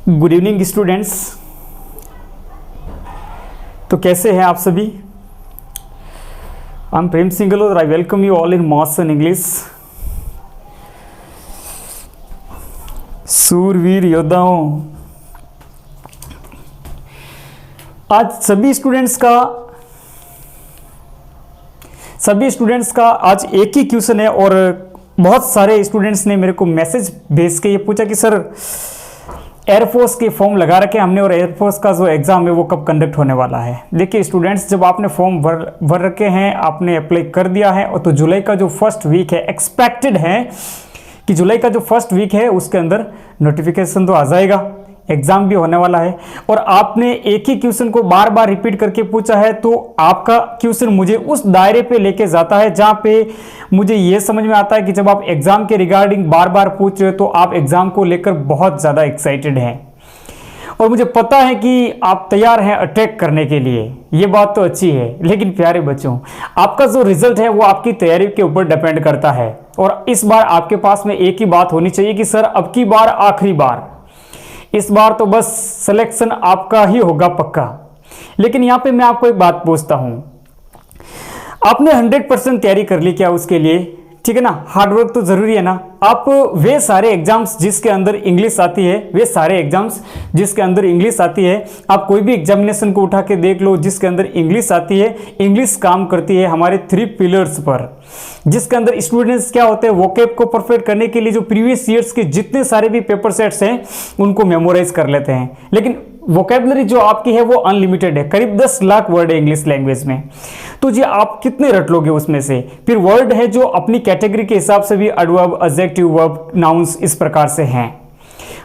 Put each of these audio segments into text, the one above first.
Good evening students. तो कैसे हैं आप सभी? आई एम प्रेम सिंगल और I welcome you all in मॉस एंड इंग्लिश। सूरवीर योद्धाओं, आज सभी स्टूडेंट्स का आज एक ही क्वेश्चन है और बहुत सारे स्टूडेंट्स ने मेरे को मैसेज भेज के ये पूछा कि सर एयरफोर्स के फॉर्म लगा रखे हमने और एयरफोर्स का जो एग्ज़ाम है वो कब कंडक्ट होने वाला है। देखिए स्टूडेंट्स, जब आपने फॉर्म भर रखे हैं, आपने अप्लाई कर दिया है और तो जुलाई का जो फर्स्ट वीक है, एक्सपेक्टेड है कि जुलाई का जो फर्स्ट वीक है उसके अंदर नोटिफिकेशन तो आ जाएगा, एग्ज़ाम भी होने वाला है। और आपने एक ही क्वेश्चन को बार बार रिपीट करके पूछा है, तो आपका क्वेश्चन मुझे उस दायरे पे लेके जाता है जहाँ पे मुझे ये समझ में आता है कि जब आप एग्ज़ाम के रिगार्डिंग बार बार पूछ रहे हो तो आप एग्ज़ाम को लेकर बहुत ज़्यादा एक्साइटेड हैं और मुझे पता है कि आप तैयार हैं अटैक करने के लिए। ये बात तो अच्छी है, लेकिन प्यारे बच्चों, आपका जो रिजल्ट है वो आपकी तैयारी के ऊपर डिपेंड करता है। और इस बार आपके पास में एक ही बात होनी चाहिए कि सर अब की बार आखिरी बार, इस बार तो बस सिलेक्शन आपका ही होगा पक्का। लेकिन यहाँ पे मैं आपको एक बात पूछता हूँ, आपने 100% तैयारी कर ली क्या उसके लिए? ठीक है ना, हार्डवर्क तो जरूरी है ना। आप वे सारे एग्जाम्स जिसके अंदर इंग्लिश आती है, आप कोई भी एग्जामिनेशन को उठा के देख लो जिसके अंदर इंग्लिश आती है। इंग्लिश काम करती है हमारे 3 पिलर्स पर, जिसके अंदर स्टूडेंट्स क्या होते हैं, वोकैब को परफेक्ट करने के लिए जो प्रीवियस ईयर्स के जितने सारे भी पेपर सेट्स हैं उनको मेमोराइज कर लेते हैं। लेकिन वोकैबुलरी जो आपकी है वो अनलिमिटेड है, करीब 10 लाख वर्ड है इंग्लिश लैंग्वेज में। तो जी आप कितने रट लोगे उसमें से? फिर वर्ड है जो अपनी कैटेगरी के हिसाब से भी एडवर्ब, एडजेक्टिव, वर्ब, नाउन्स इस प्रकार से हैं।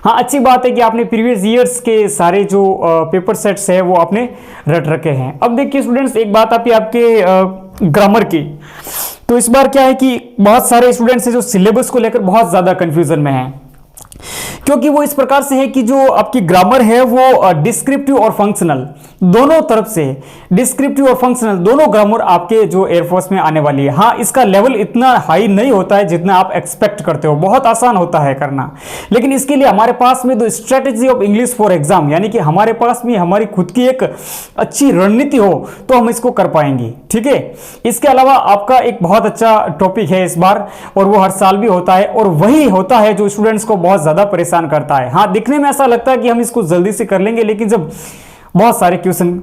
हाँ, अच्छी बात है कि आपने प्रीवियस ईयर्स के सारे जो पेपर सेट्स है वो आपने रट रखे हैं। अब देखिए स्टूडेंट्स, एक बात आपके ग्रामर की, तो इस बार क्या है कि बहुत सारे स्टूडेंट्स हैं जो सिलेबस को लेकर बहुत ज्यादा कंफ्यूजन में हैं, क्योंकि वो इस प्रकार से है कि जो आपकी ग्रामर है वो डिस्क्रिप्टिव और फंक्शनल दोनों तरफ से, डिस्क्रिप्टिव और फंक्शनल दोनों ग्रामर आपके जो एयरफोर्स में आने वाली है। हाँ, इसका लेवल इतना हाई नहीं होता है जितना आप एक्सपेक्ट करते हो, बहुत आसान होता है करना। लेकिन इसके लिए हमारे पास में जो strategy of English for exam, यानी कि हमारे पास में हमारी खुद की एक अच्छी रणनीति हो तो हम इसको कर पाएंगे। ठीक है, इसके अलावा आपका एक बहुत अच्छा टॉपिक है इस बार, और वो हर साल भी होता है, और वही होता है जो स्टूडेंट्स को बहुत ज्यादा परेशान करता है। हाँ, दिखने में ऐसा लगता है कि हम इसको जल्दी से कर लेंगे, लेकिन जब बहुत सारे क्वेश्चन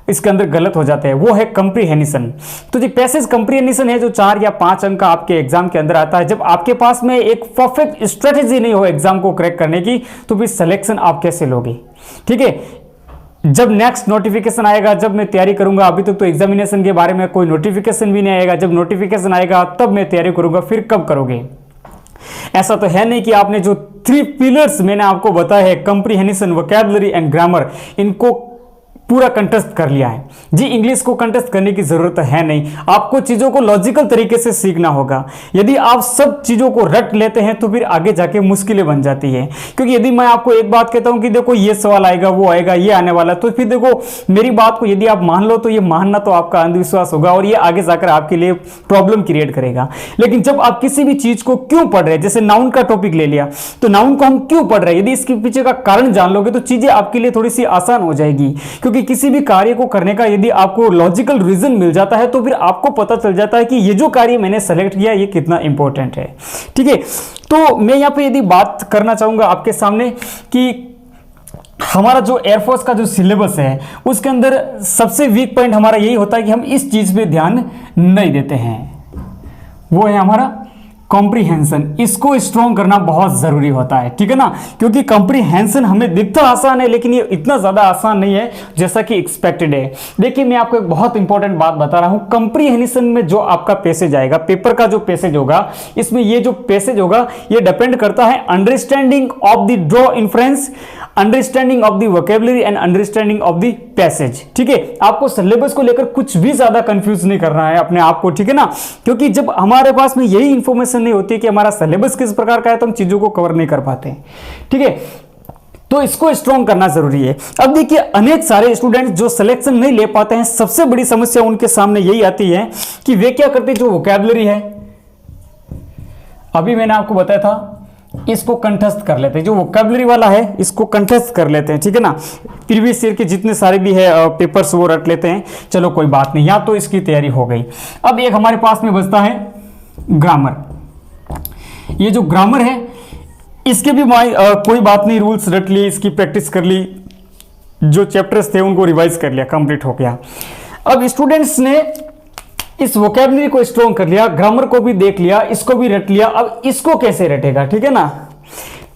इसके अंदर गलत हो जाते हैं, वो है कंप्रीहेंशन। तो जी पैसेज कंप्रीहेंशन है जो 4 या 5 अंक का आपके एग्जाम के अंदर आता है। जब आपके पास में एक परफेक्ट स्ट्रेटेजी नहीं हो एग्जाम को क्रैक करने की, तो फिर सिलेक्शन आप कैसे लोगे? ठीक है, जब नेक्स्ट नोटिफिकेशन आएगा, जब मैं तैयारी करूंगा, अभी तक तो एग्जामिनेशन के बारे में कोई नोटिफिकेशन भी नहीं आएगा, जब नोटिफिकेशन आएगा तब मैं तैयारी करूंगा, फिर कब करोगे? ऐसा तो है नहीं कि आपने जो 3 पिलर्स मैंने आपको बताया है, कंप्रीहेंशन, वोकैबुलरी एंड ग्रामर, इनको पूरा कंटेस्ट कर लिया है। जी इंग्लिश को कंटेस्ट करने की जरूरत है नहीं, आपको चीजों को लॉजिकल तरीके से सीखना होगा। यदि आप सब चीजों को रट लेते हैं तो फिर आगे जाके मुश्किलें बन जाती है। क्योंकि यदि मैं आपको एक बात कहता हूं कि देखो ये सवाल आएगा, वो आएगा, ये आने वाला, तो फिर देखो मेरी बात को यदि आप मान लो तो ये मानना तो आपका अंधविश्वास होगा और ये आगे जाकर आपके लिए प्रॉब्लम क्रिएट करेगा। लेकिन जब आप किसी भी चीज को क्यों पढ़ रहे हैं, जैसे नाउन का टॉपिक ले लिया, तो नाउन को हम क्यों पढ़ रहे हैं, यदि इसके पीछे का कारण जान लोगे तो चीजें आपके लिए थोड़ी सी आसान हो जाएगी। क्योंकि किसी भी कार्य को करने का यदि आपको लॉजिकल रीजन मिल जाता है तो फिर आपको पता चल जाता है कि ये जो कार्य मैंने सेलेक्ट किया ये कितना इंपॉर्टेंट है। ठीक है, तो मैं यहां पे यदि बात करना चाहूंगा आपके सामने कि हमारा जो एयरफोर्स का जो सिलेबस है उसके अंदर सबसे वीक पॉइंट हमारा यही होता है कि हम इस चीज पे ध्यान नहीं देते हैं, वो है हमारा कॉम्प्रीहेंशन। इसको स्ट्रॉन्ग करना बहुत जरूरी होता है। ठीक है ना, क्योंकि कॉम्प्रीहेंशन हमें दिखता आसान है लेकिन ये इतना ज्यादा आसान नहीं है जैसा कि एक्सपेक्टेड है। देखिए मैं आपको एक बहुत इंपॉर्टेंट बात बता रहा हूं, कॉम्प्रीहेंशन में जो आपका पैसेज आएगा, पेपर का जो पैसेज होगा, इसमें ये जो पैसेज होगा ये डिपेंड करता है understanding of the draw inference, understanding of the vocabulary and understanding of the passage. ठीक है, आपको सिलेबस को लेकर कुछ भी ज्यादा कंफ्यूज नहीं करना है अपने आप को। ठीक है ना, क्योंकि जब हमारे पास में यही इंफॉर्मेशन नहीं होती कि हमारा सिलेबस किस प्रकार का है तो हम चीजों को कवर नहीं कर पाते हैं। ठीक है, तो इसको स्ट्रॉन्ग करना जरूरी है। अब देखिए अनेक सारे स्टूडेंट्स जो सिलेक्शन नहीं ले पाते हैं, सबसे बड़ी समस्या उनके सामने यही आती है कि वे क्या करते हैं, जो वोकैबुलरी है, अभी मैंने आपको बताया था इसको कंठस्थ कर लेते हैं, जो वोकैबुलरी वाला है इसको कंठस्थ कर लेते हैं, ठीक है ना। प्रीवियस ईयर के जितने सारे भी है पेपर्स वो रख लेते हैं। चलो कोई बात नहीं, या तो इसकी तैयारी हो गई। अब एक हमारे पास में बचता है ग्रामर। ये जो ग्रामर है इसके भी कोई बात नहीं, रूल्स रट लिए, इसकी प्रैक्टिस कर ली, जो चैप्टर्स थे उनको रिवाइज कर लिया, कंप्लीट हो गया। अब स्टूडेंट्स ने इस वोकैबुलरी को स्ट्रॉन्ग कर लिया, ग्रामर को भी देख लिया, इसको भी रट लिया। अब इसको कैसे रटेगा, ठीक है ना।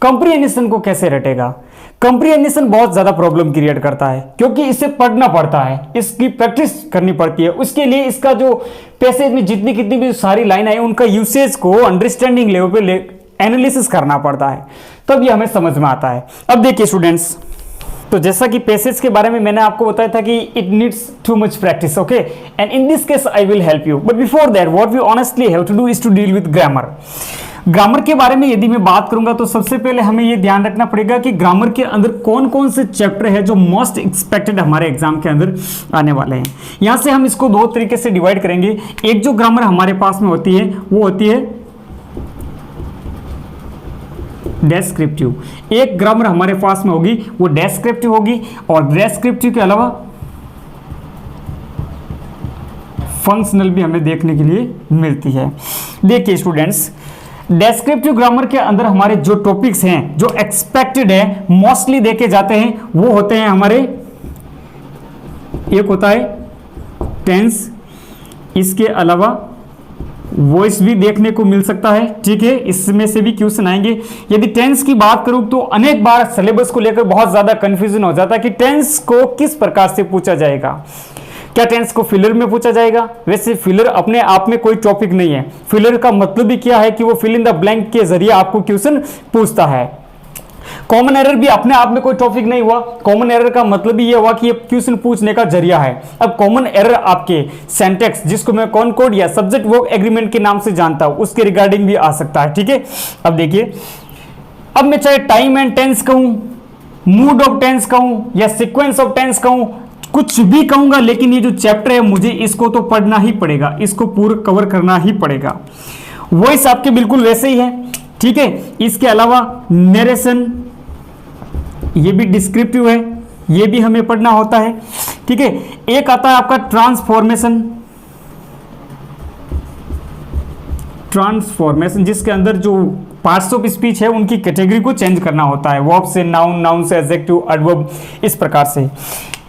कंप्रीहेंशन को कैसे रटेगा। कंप्रीहेंशन बहुत ज्यादा प्रॉब्लम क्रिएट करता है, क्योंकि इसे पढ़ना पड़ता है, इसकी प्रैक्टिस करनी पड़ती है। उसके लिए इसका जो पैसेज में जितनी कितनी भी सारी लाइन आई उनका यूसेज को अंडरस्टैंडिंग लेवल पे एनालिसिस करना पड़ता है, तब ये हमें समझ में आता है। अब देखिए स्टूडेंट्स, तो जैसा कि पैसेज के बारे में मैंने आपको बताया था कि it needs to much practice, okay, and in this case I will help you. But before that what we honestly have to do is to deal with grammar. Grammar के बारे में यदि मैं बात करूंगा तो सबसे पहले हमें यह ध्यान रखना पड़ेगा कि ग्रामर के अंदर कौन कौन से चैप्टर है जो मोस्ट एक्सपेक्टेड हमारे एग्जाम के अंदर आने वाले हैं। यहां से हम इसको दो तरीके से डिवाइड करेंगे। एक जो ग्रामर हमारे पास में होती है वो होती है डेस्क्रिप्टिव, एक ग्रामर हमारे पास में होगी वो डेस्क्रिप्टिव होगी, और डेस्क्रिप्टिव के अलावा फंक्शनल भी हमें देखने के लिए मिलती है। देखिए स्टूडेंट्स, डेस्क्रिप्टिव ग्रामर के अंदर हमारे जो टॉपिक्स हैं जो एक्सपेक्टेड है मोस्टली देखे जाते हैं वो होते हैं हमारे, एक होता है टेंस, इसके अलावा वॉइस भी देखने को मिल सकता है, ठीक है, इसमें से भी क्वेश्चन आएंगे। यदि टेंस की बात करूं तो अनेक बार सिलेबस को लेकर बहुत ज्यादा कंफ्यूजन हो जाता है कि टेंस को किस प्रकार से पूछा जाएगा। क्या टेंस को फिलर में पूछा जाएगा? वैसे फिलर अपने आप में कोई टॉपिक नहीं है। फिलर का मतलब भी क्या है कि वो फिल इन द ब्लैंक के जरिए आपको क्वेश्चन पूछता है। कॉमन एरर भी अपने आप में कोई टॉपिक नहीं हुआ, कॉमन एरर का मतलब ही ये हुआ कि ये क्वेश्चन पूछने का जरिया है। अब कॉमन एरर आपके सेंटेक्स, जिसको मैं कॉनकॉर्ड या सब्जेक्ट वर्ब एग्रीमेंट के नाम से जानता हूं, उसके रिगार्डिंग भी आ सकता है, ठीक है। अब देखिए, अब मैं चाहे टाइम एंड टेंस कहूं, मूड ऑफ टेंस कहूं या सीक्वेंस ऑफ टेंस कहूं, कुछ भी कहूंगा, लेकिन ये जो चैप्टर है मुझे इसको तो पढ़ना ही पड़ेगा, इसको पूरा कवर करना ही पड़ेगा। वॉइस आपके बिल्कुल वैसे ही है, ठीक है। इसके अलावा नरेशन, ये भी डिस्क्रिप्टिव है, ये भी हमें पढ़ना होता है, ठीक है। एक आता है आपका ट्रांसफॉर्मेशन, जिसके अंदर जो पार्ट्स ऑफ स्पीच है उनकी कैटेगरी को चेंज करना होता है, वर्ब से नाउन, नाउन से एडजेक्टिव, एडवर्ब, इस प्रकार से।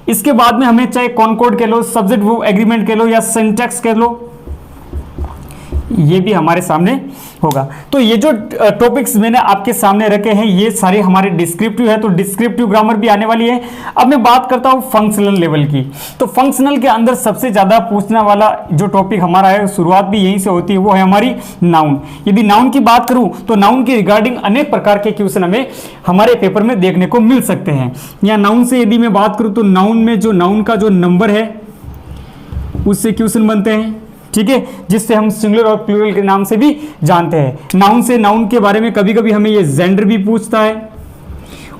इसके बाद में हमें चाहे कॉनकॉर्ड कह लो, सब्जेक्ट वर्ब एग्रीमेंट कह लो या सिंटैक्स कह लो, ये भी हमारे सामने होगा। तो ये जो टॉपिक्स मैंने आपके सामने रखे हैं ये सारे हमारे डिस्क्रिप्टिव है, तो डिस्क्रिप्टिव ग्रामर भी आने वाली है। अब मैं बात करता हूं फंक्शनल लेवल की। तो फंक्शनल के अंदर सबसे ज्यादा पूछने वाला जो टॉपिक हमारा है, शुरुआत भी यहीं से होती है, वो है हमारी नाउन। यदि नाउन की बात करूं तो नाउन की रिगार्डिंग अनेक प्रकार के क्वेश्चन हमें हमारे पेपर में देखने को मिल सकते हैं। या नाउन से यदि मैं बात करूं तो नाउन में जो नाउन का जो नंबर है उससे क्वेश्चन बनते हैं, ठीक है, जिससे हम सिंगुलर और प्लूरल के नाम से भी जानते हैं। नाउन से नाउन के बारे में कभी कभी हमें ये जेंडर भी पूछता है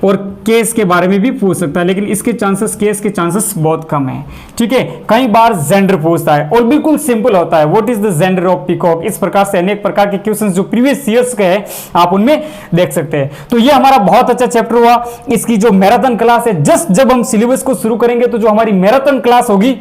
और केस के बारे में भी पूछ सकता है, लेकिन इसके चांसेस, केस के चांसेस बहुत कम है, ठीक है। कई बार जेंडर पूछता है और बिल्कुल सिंपल होता है, what is the gender of peacock. इस प्रकार से अनेक प्रकार के क्वेश्चंस जो प्रीवियस ईयर्स के हैं आप उनमें देख सकते हैं। तो ये हमारा बहुत अच्छा चैप्टर हुआ। इसकी जो मैराथन क्लास है, जस्ट जब हम सिलेबस को शुरू करेंगे तो जो हमारी मैराथन क्लास होगी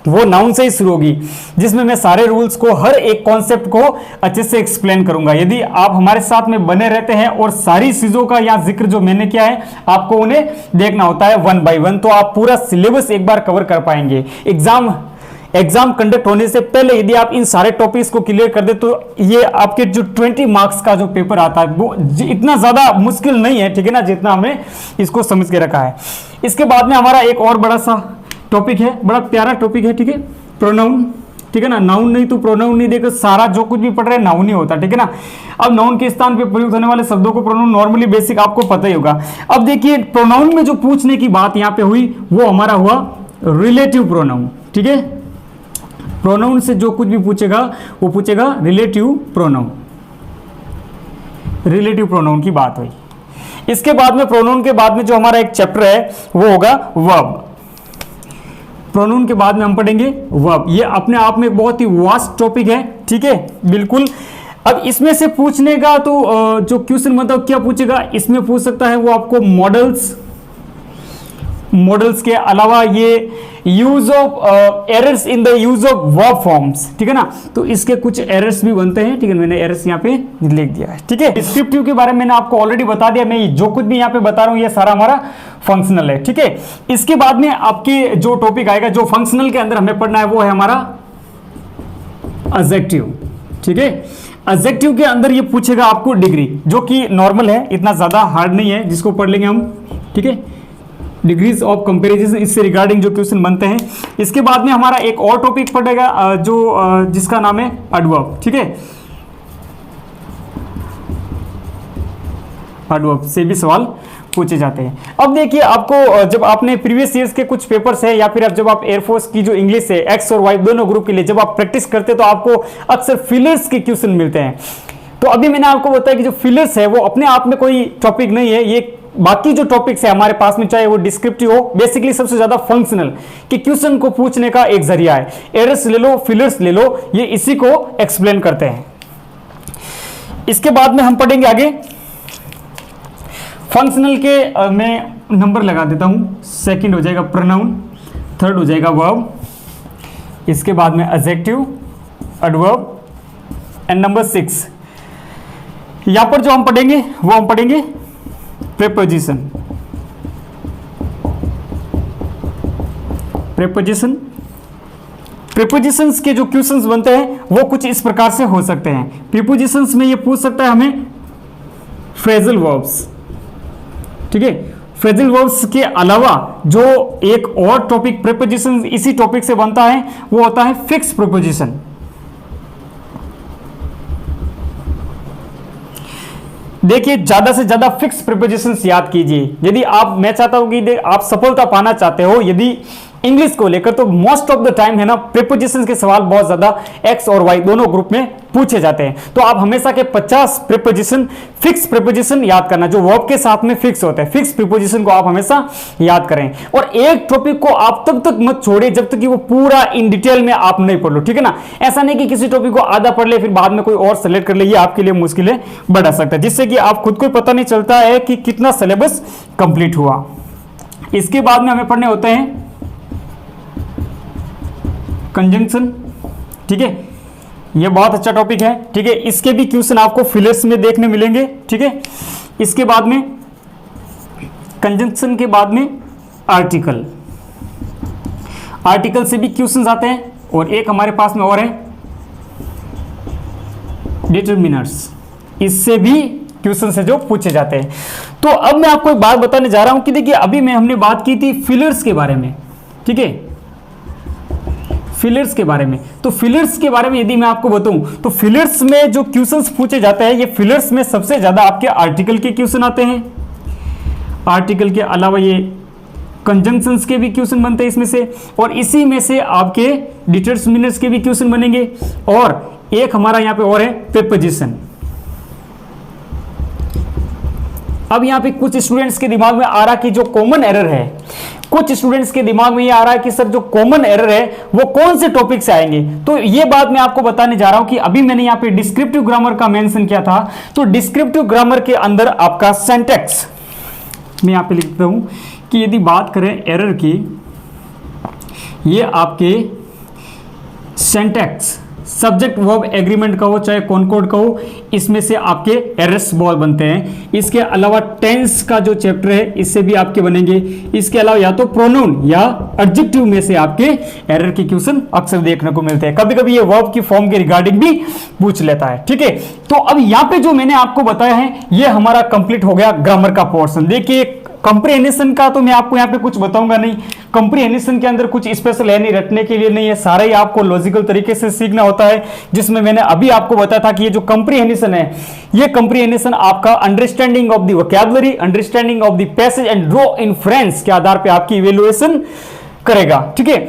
वो नाउन से ही शुरू होगी, जिसमें मैं सारे रूल्स को, हर एक कॉन्सेप्ट को अच्छे से एक्सप्लेन करूंगा। यदि आप हमारे साथ में बने रहते हैं और सारी चीजों का यहाँ जिक्र जो मैंने किया है आपको उन्हें देखना होता है वन बाय वन, तो आप पूरा सिलेबस एक बार कवर कर पाएंगे। एग्जाम कंडक्ट होने से पहले यदि आप इन सारे टॉपिक्स को क्लियर कर दे तो ये आपके जो 20 मार्क्स का जो पेपर आता है वो इतना ज्यादा मुश्किल नहीं है, ठीक है ना, जितना हमने इसको समझ के रखा है। इसके बाद में हमारा एक और बड़ा सा टॉपिक है, बड़ा प्यारा टॉपिक है, ठीक है, प्रोनाउन, ठीक है ना। नाउन नहीं तो प्रोनाउन नहीं देकर सारा जो कुछ भी पढ़ रहे हैं नाउन ही होता, ठीक है ना। अब नाउन के स्थान पे प्रयुक्त होने वाले शब्दों को प्रोनाउन, नॉर्मली बेसिक आपको पता ही होगा। अब देखिए प्रोनाउन में जो पूछने की बात यहाँ पे हुई वो हमारा हुआ रिलेटिव प्रोनाउन, ठीक है। प्रोनाउन से जो कुछ भी पूछेगा वो पूछेगा रिलेटिव प्रोनाउन, रिलेटिव प्रोनाउन की बात हुई। इसके बाद में प्रोनाउन के बाद में जो हमारा एक चैप्टर है वो होगा वर्ब। प्रोनाउन के बाद में हम पढ़ेंगे वर्ब। ये अपने आप में एक बहुत ही वास्ट टॉपिक है, ठीक है, बिल्कुल अब इसमें से पूछने का तो जो क्वेश्चन मतलब क्या पूछेगा, इसमें पूछ सकता है वो आपको मॉडल्स के अलावा ये use of errors in the use of verb forms, ठीक है ना। तो इसके कुछ एरर्स भी बनते हैं, ठीक है, मैंने एरर्स यहाँ पे लिख दिया है, ठीक है। डिस्क्रिप्टिव के बारे में मैंने आपको ऑलरेडी बता दिया, मैं जो कुछ भी यहाँ पे बता रहा हूँ ये सारा हमारा फंक्शनल है, ठीक है। इसके बाद में आपके जो टॉपिक आएगा जो फंक्शनल के अंदर हमें पढ़ना है वो है हमारा एडजेक्टिव, ठीक है। एडजेक्टिव के अंदर ये पूछेगा आपको डिग्री, जो कि नॉर्मल है, इतना ज्यादा हार्ड नहीं है, जिसको पढ़ लेंगे हम, ठीक है। डिग्रीज ऑफ कंपैरिजन, इससे रिगार्डिंग जो क्वेश्चन बनते हैं। इसके बाद में हमारा एक और टॉपिक पड़ेगा जो जिसका नाम है एडवर्ब, ठीक है। एडवर्ब से भी सवाल पूछे जाते हैं। अब देखिए आपको जब आपने प्रीवियस ईयर्स के कुछ पेपर्स है या फिर अब जब आप एयरफोर्स की जो इंग्लिश है एक्स और वाई दोनों ग्रुप के लिए जब आप प्रैक्टिस करते हैं तो आपको अक्सर फिलर्स के क्वेश्चन मिलते हैं। तो अभी मैंने आपको बताया कि जो फिलर्स है वो अपने आप में कोई टॉपिक नहीं है, ये बाकी जो टॉपिक्स है हमारे पास में, चाहे वो डिस्क्रिप्टिव हो, बेसिकली सबसे ज्यादा फंक्शनल कि क्वेश्चन को पूछने का एक जरिया है। एरर्स ले लो, फिलर्स ले लो, ये इसी को एक्सप्लेन करते हैं। इसके बाद में हम पढ़ेंगे आगे फंक्शनल के मैं नंबर लगा देता हूं, सेकंड हो जाएगा प्रोनाउन, थर्ड हो जाएगा वर्ब, इसके बाद में एडजेक्टिव, एडवर्ब एंड नंबर 6 यहां पर जो हम पढ़ेंगे वो हम पढ़ेंगे प्रीपोजिशन। प्रीपोजिशंस के जो क्वेश्चंस बनते हैं वो कुछ इस प्रकार से हो सकते हैं। प्रीपोजिशंस में ये पूछ सकता है हमें फ्रेजल वर्ब्स, ठीक है। फ्रेजल वर्ब्स के अलावा जो एक और टॉपिक प्रीपोजिशन इसी टॉपिक से बनता है वो होता है फिक्स प्रीपोजिशन। देखिए ज्यादा से ज्यादा फिक्स प्रीपोजिशंस याद कीजिए। यदि आप, मैं चाहता हूं कि आप सफलता पाना चाहते हो यदि इंग्लिश को लेकर, तो मोस्ट ऑफ द टाइम है ना प्रीपोजिशंस के सवाल बहुत ज्यादा एक्स और वाई दोनों ग्रुप में पूछे जाते हैं। तो आप हमेशा के 50 प्रीपोजिशन फिक्स प्रीपोजिशन याद करना जो वर्ब के साथ में फिक्स होते हैं, फिक्स प्रीपोजिशन को आप हमेशा याद करें। और एक टॉपिक को आप तब तक मत छोड़िए जब तक कि वो पूरा इन डिटेल में आप नहीं पढ़ लो, ठीक है ना। ऐसा नहीं कि किसी टॉपिक को आधा पढ़ ले फिर बाद में कोई और सेलेक्ट कर ले, ये आपके लिए मुश्किलें बढ़ा सकता है, जिससे कि आप खुद को पता नहीं चलता है कि कितना सिलेबस कंप्लीट हुआ। इसके बाद में हमें पढ़ने होते हैं कंजंक्शन, ठीक है। यह बहुत अच्छा टॉपिक है, ठीक है। इसके भी क्वेश्चन आपको फिलर्स में देखने मिलेंगे, ठीक है। इसके बाद में कंजंक्शन के बाद में आर्टिकल, आर्टिकल से भी क्वेश्चन आते हैं। और एक हमारे पास में और है डिटरमिनर्स, इससे भी क्वेश्चन से जो पूछे जाते हैं। तो अब मैं आपको एक बात बताने जा रहा हूं कि देखिए अभी हमने बात की थी फिलर्स के बारे में, ठीक है, फिलर्स के बारे में। तो फिलर्स के बारे में यदि मैं आपको बताऊं तो फिलर्स में जो क्वेश्चंस पूछे जाते हैं, ये फिलर्स में सबसे ज्यादा आपके आर्टिकल के क्वेश्चन आते हैं। आर्टिकल के अलावा ये कंजंक्शंस के भी क्वेश्चन बनते हैं इसमें से, और इसी में से आपके डिटरमिनर्स के भी क्वेश्चन बनेंगे। और एक हमारा यहां पे और है प्रीपोजिशन। अब यहां पे कुछ स्टूडेंट्स के दिमाग में आ रहा कि जो कॉमन एरर है, कुछ स्टूडेंट्स के दिमाग में ये आ रहा है कि सर जो कॉमन एरर है वो कौन से टॉपिक से आएंगे। तो ये बात मैं आपको बताने जा रहा हूं कि अभी मैंने यहां पे डिस्क्रिप्टिव ग्रामर का मेंशन किया था। तो डिस्क्रिप्टिव ग्रामर के अंदर आपका सिंटैक्स, मैं यहां पे लिखता हूं कि यदि बात करें एरर की, ये आपके सिंटैक्स सब्जेक्ट वर्ब एग्रीमेंट का हो चाहे कॉनकॉर्ड का हो, इसमें से आपके एरर्स बहुत बनते हैं। इसके अलावा टेंस का जो चैप्टर है इससे भी आपके बनेंगे। इसके अलावा या तो प्रोनाउन या एडजेक्टिव में से आपके एरर के क्वेश्चन अक्सर देखने को मिलते हैं। कभी कभी ये वर्ब की फॉर्म के रिगार्डिंग भी पूछ लेता है, ठीक है। तो अब यहाँ पे जो मैंने आपको बताया है ये हमारा कंप्लीट हो गया ग्रामर का पोर्शन। देखिए कंप्रीहेंशन का तो मैं आपको यहाँ पे कुछ बताऊंगा नहीं, कंप्रीहेंशन के अंदर कुछ स्पेशल है नहीं, रटने के लिए नहीं है, सारा ही आपको लॉजिकल तरीके से सीखना होता है। जिसमें मैंने अभी आपको बताया था कि ये जो कंप्रीहेंशन है, ये कंप्रीहेंशन आपका understanding of the vocabulary, understanding of the passage and draw inference के आधार पर आपकी इवेल्युएशन करेगा, ठीक है।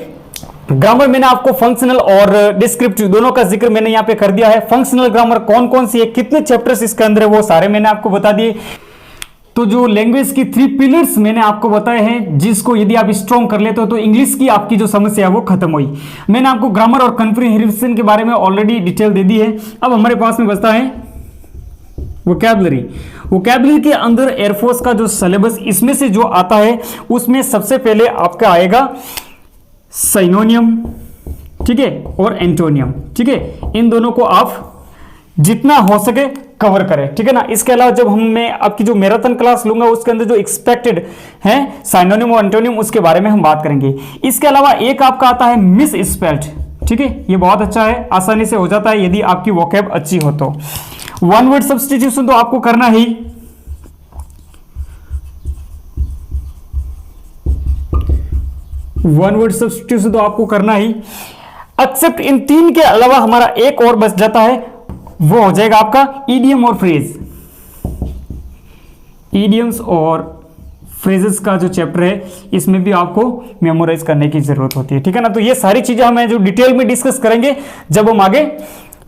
ग्रामर मैंने आपको फंक्शनल और डिस्क्रिप्टिव दोनों का जिक्र मैंने यहाँ पे कर दिया है। फंक्शनल ग्रामर कौन कौन सी है, कितने चैप्टर्स इसके अंदर है, वो सारे मैंने आपको बता दिए। तो जो लैंग्वेज की 3 पिलर्स मैंने आपको बताए हैं, जिसको यदि आप स्ट्रॉन्ग कर लेते हो तो इंग्लिश की आपकी जो समस्या है वो खत्म हुई। मैंने आपको ग्रामर और कॉम्प्रिहेंशन के बारे में ऑलरेडी डिटेल दे दी है। अब हमारे पास में बचता है वोकैबुलरी। वोकैबुलरी के अंदर एयरफोर्स का जो सिलेबस इसमें से जो आता है उसमें सबसे पहले आपका आएगा सिनोनियम, ठीक है, और एंटोनियम, ठीक है। इन दोनों को आप जितना हो सके कवर करें, ठीक है ना। इसके अलावा जब मैं आपकी जो मैराथन क्लास लूंगा उसके अंदर जो एक्सपेक्टेड है सिनोनिम और एंटोनियम उसके बारे में हम बात करेंगे। इसके अलावा एक आपका आता है मिस स्पेल्ड, ठीक है, ये बहुत अच्छा है, आसानी से हो जाता है यदि आपकी वोकैब अच्छी हो तो। वन वर्ड सब्स्टिट्यूशन तो आपको करना ही, वन वर्ड सब्स्टिट्यूशन तो आपको करना ही। एक्सेप्ट इन 3 के अलावा हमारा एक और बच जाता है, वो हो जाएगा आपका ईडियम और फ्रेज। ईडियम्स और फ्रेजेस का जो चैप्टर है इसमें भी आपको मेमोराइज करने की जरूरत होती है, ठीक है ना। तो ये सारी चीजें हमें जो डिटेल में डिस्कस करेंगे जब हम आगे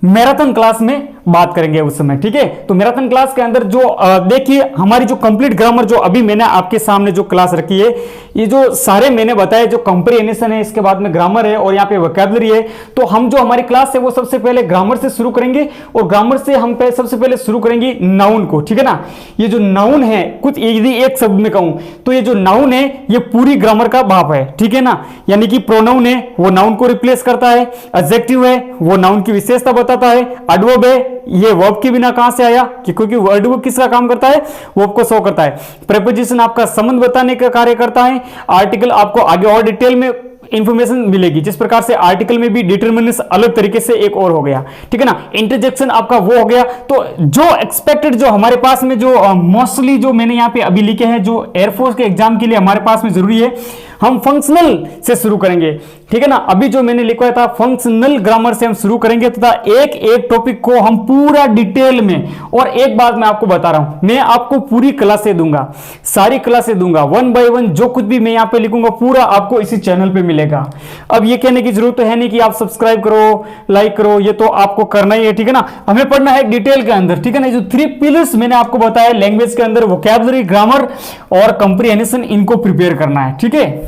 मैराथन क्लास में बात करेंगे उस समय, ठीक है। तो मैराथन क्लास के अंदर जो देखिए हमारी जो कंप्लीट ग्रामर जो अभी मैंने आपके सामने जो क्लास रखी है, ये जो सारे मैंने बताए, जो कंप्रिहेंशन है, इसके बाद में ग्रामर है और यहाँ पे वोकैबुलरी है। तो हम जो हमारी क्लास है वो सबसे पहले ग्रामर से शुरू करेंगे और ग्रामर से हम सबसे पहले शुरू करेंगे नाउन को, ठीक है ना। ये जो नाउन है, कुछ यदि एक शब्द में कहूं तो ये जो नाउन है ये पूरी ग्रामर का बाप है, ठीक है ना। यानी कि प्रोनाउन है वो नाउन को रिप्लेस करता है, एडजेक्टिव है वो नाउन की विशेषता बताता है, एडवर्ब है ये वर्ब के बिना कहां से आया, क्योंकि एडवर्ब किसका काम करता है, वर्ब को शो करता है। प्रीपोजिशन आपका संबंध बताने का कार्य करता है। आर्टिकल आपको आगे और डिटेल में इंफॉर्मेशन मिलेगी, जिस प्रकार से आर्टिकल में भी डिटरमिनेंट अलग तरीके से एक और हो गया, ठीक है ना। इंटरजेक्शन आपका वो हो गया। तो जो एक्सपेक्टेड जो हमारे पास में जो मोस्टली जो मैंने यहाँ पे अभी लिखे हैं जो एयरफोर्स के एग्जाम के लिए हमारे पास में जरूरी है, हम फंक्शनल से शुरू करेंगे, ठीक है ना। अभी जो मैंने लिखवाया था फंक्शनल ग्रामर से हम शुरू करेंगे तथा एक एक टॉपिक को हम पूरा डिटेल में, और एक बात मैं आपको बता रहा हूं, मैं आपको पूरी क्लासें दूंगा, सारी क्लासें दूंगा, 1 बाय 1 जो कुछ भी मैं यहां पे लिखूंगा पूरा आपको इसी चैनल पे मिलेगा। अब ये कहने की जरूरत है नहीं कि आप सब्सक्राइब करो, लाइक करो, ये तो आपको करना ही है, ठीक है ना। हमें पढ़ना है डिटेल के अंदर, ठीक है ना। जो 3 पिलर्स मैंने आपको बताया लैंग्वेज के अंदर, वोकैबुलरी, ग्रामर और कंप्रिहेंशन, इनको प्रिपेयर करना है, ठीक है।